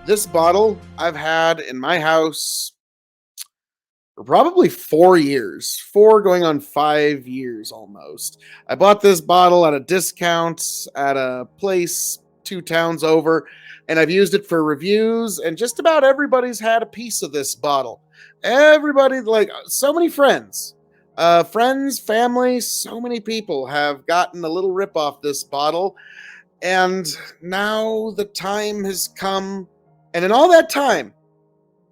This bottle I've had in my house for probably 4 years, four going on 5 years almost. I bought this bottle at a discount at a place 2 towns over, and I've used it for reviews, and just about everybody's had a piece of this bottle. Everybody, like so many friends, friends, family, so many people have gotten a little rip off this bottle, and now the time has come. And in all that time,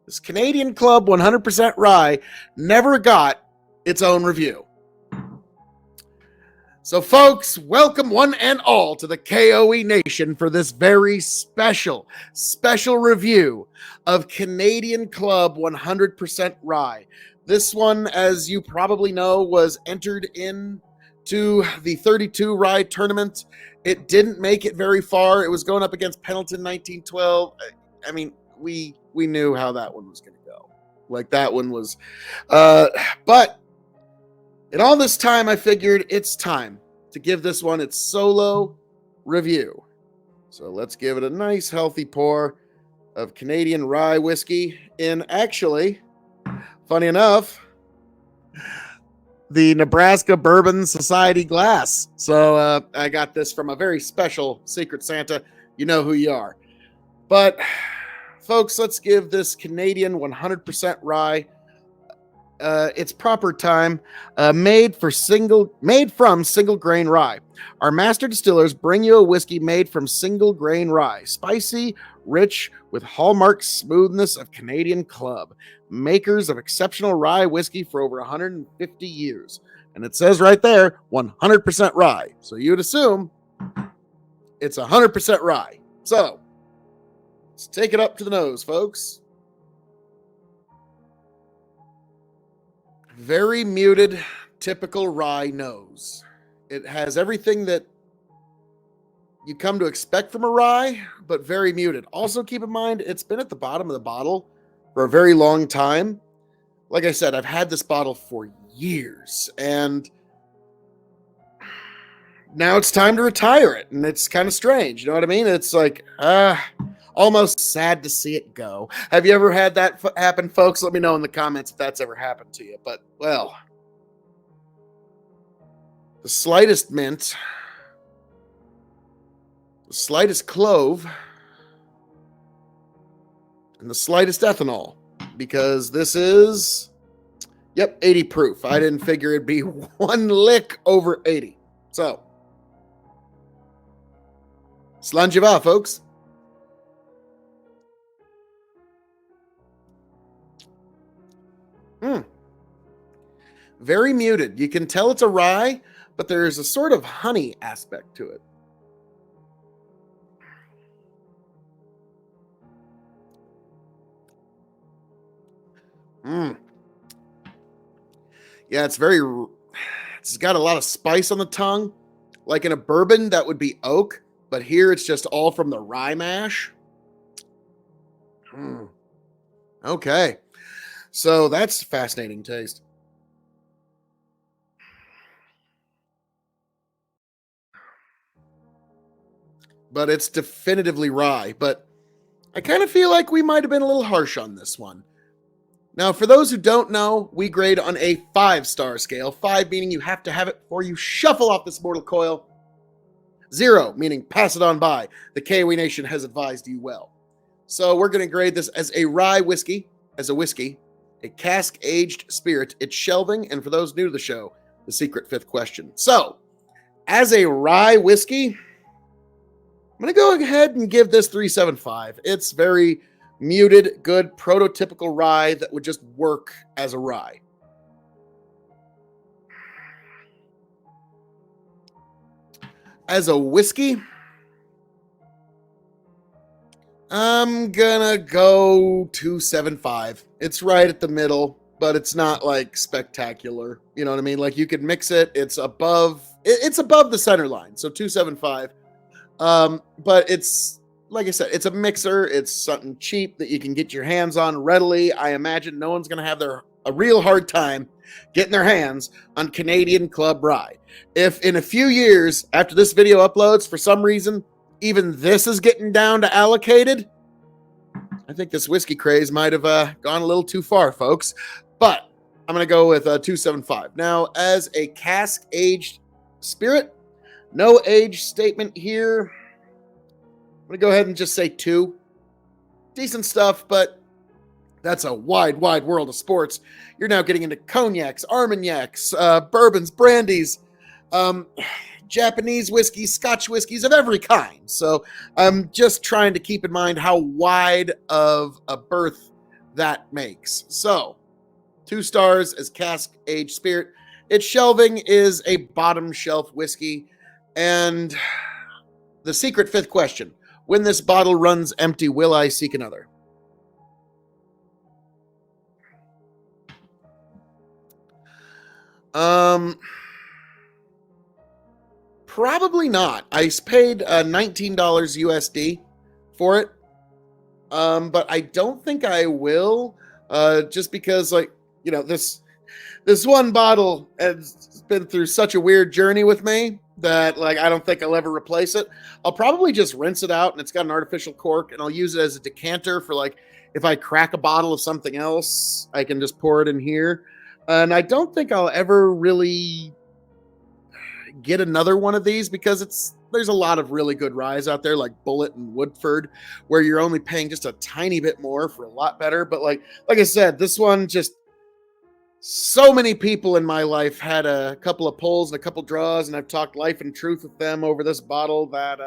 this Canadian Club 100% Rye never got its own review. So, folks, welcome one and all to the K.O.E. Nation for this very special review of Canadian Club 100% Rye. This one, as you probably know, was entered into the 32 Rye tournament. It didn't make it very far. It was going up against Pendleton 1912. I mean, we knew how that one was going to go. Like, that one was... but in all this time, I figured it's time to give this one its solo review. So let's give it a nice, healthy pour of Canadian rye whiskey in, actually, funny enough, the Nebraska Bourbon Society glass. So I got this from a very special Secret Santa. You know who you are. But, folks, let's give this Canadian 100% rye its proper time. Made from single grain rye. Our master distillers bring you a whiskey made from single grain rye, spicy, rich, with hallmark smoothness of Canadian Club. Makers of exceptional rye whiskey for over 150 years. And it says right there, 100% rye. So you'd assume it's 100% rye. So let's take it up to the nose, folks. Very muted, typical rye nose. It has everything that you come to expect from a rye, but very muted. Also, keep in mind, it's been at the bottom of the bottle for a very long time. Like I said, I've had this bottle for years, and now it's time to retire it, and it's kind of strange. You know what I mean? It's like, almost sad to see it go. Have you ever had that happen, folks? Let me know in the comments if that's ever happened to you. But, well, the slightest mint, the slightest clove, and the slightest ethanol, because this is, 80 proof. I didn't figure it'd be one lick over 80. So, slanjiva, folks. Very muted. You can tell it's a rye, but there's a sort of honey aspect to it. Yeah, it's got a lot of spice on the tongue. Like in a bourbon, that would be oak, but here it's just all from the rye mash. Okay. So that's fascinating taste. But it's definitively rye. But I kind of feel like we might have been a little harsh on this one. Now, for those who don't know, we grade on a 5-star scale. 5 meaning you have to have it before you shuffle off this mortal coil. 0 meaning pass it on by. The K.O.E. Nation has advised you well. So we're going to grade this as a rye whiskey, a cask-aged spirit. It's shelving, and for those new to the show, the secret 5th question. So, as a rye whiskey, I'm going to go ahead and give this 3.75. It's very muted, good, prototypical rye that would just work as a rye. As a whiskey, I'm gonna go 2.75. It's right at the middle, but it's not like spectacular. You know what I mean? Like, you could mix it. It's above the center line. So 2.75. But it's, like I said, it's a mixer. It's something cheap that you can get your hands on readily. I imagine no one's going to have a real hard time getting their hands on Canadian Club Rye. If in a few years after this video uploads, for some reason, even this is getting down to allocated, I think this whiskey craze might have gone a little too far, folks. But I'm going to go with 275. Now, as a cask-aged spirit, no age statement here. I'm going to go ahead and just say 2. Decent stuff, but that's a wide, wide world of sports. You're now getting into cognacs, armagnacs, bourbons, brandies, Japanese whiskeys, Scotch whiskeys of every kind. So I'm just trying to keep in mind how wide of a berth that makes. So 2 stars as cask-aged spirit. Its shelving is a bottom shelf whiskey. And the secret 5th question: when this bottle runs empty, will I seek another? Probably not. I paid $19 USD for it. But I don't think I will, just because, like, you know, this one bottle has been through such a weird journey with me that, like, I don't think I'll ever replace it. I'll probably just rinse it out, and it's got an artificial cork, and I'll use it as a decanter for, like, if I crack a bottle of something else, I can just pour it in here. And I don't think I'll ever really get another one of these, because there's a lot of really good ryes out there, like Bullet and Woodford, where you're only paying just a tiny bit more for a lot better. But like I said, this one, just so many people in my life had a couple of pulls and a couple draws, and I've talked life and truth with them over this bottle that,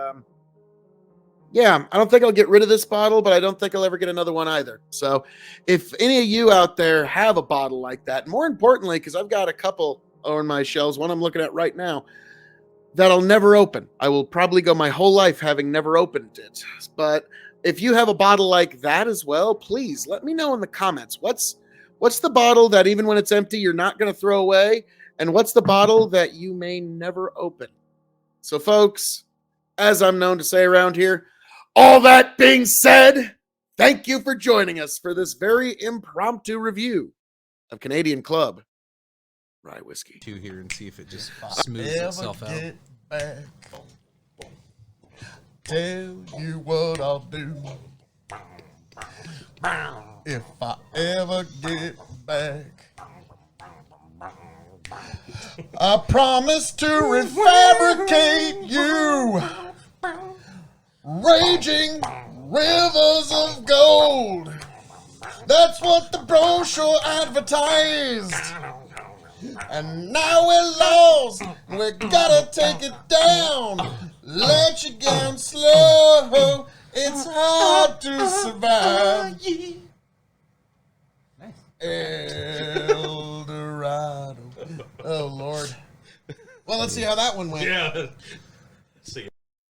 yeah, I don't think I'll get rid of this bottle, but I don't think I'll ever get another one either. So if any of you out there have a bottle like that, more importantly, because I've got a couple on my shelves, one I'm looking at right now, that I'll never open. I will probably go my whole life having never opened it. But if you have a bottle like that as well, please let me know in the comments. What's the bottle that even when it's empty, you're not going to throw away? And what's the bottle that you may never open? So folks, as I'm known to say around here, all that being said, thank you for joining us for this very impromptu review of Canadian Club Rye Whiskey. Here and see if it just smooths itself out. Get back, tell you what I'll do. If I ever get back, I promise to refabricate you. Raging rivers of gold. That's what the brochure advertised. And now we're lost. We gotta take it down. Let you down slow. It's hard to survive. El Dorado. Oh, Lord. Well, let's see how that one went. Yeah.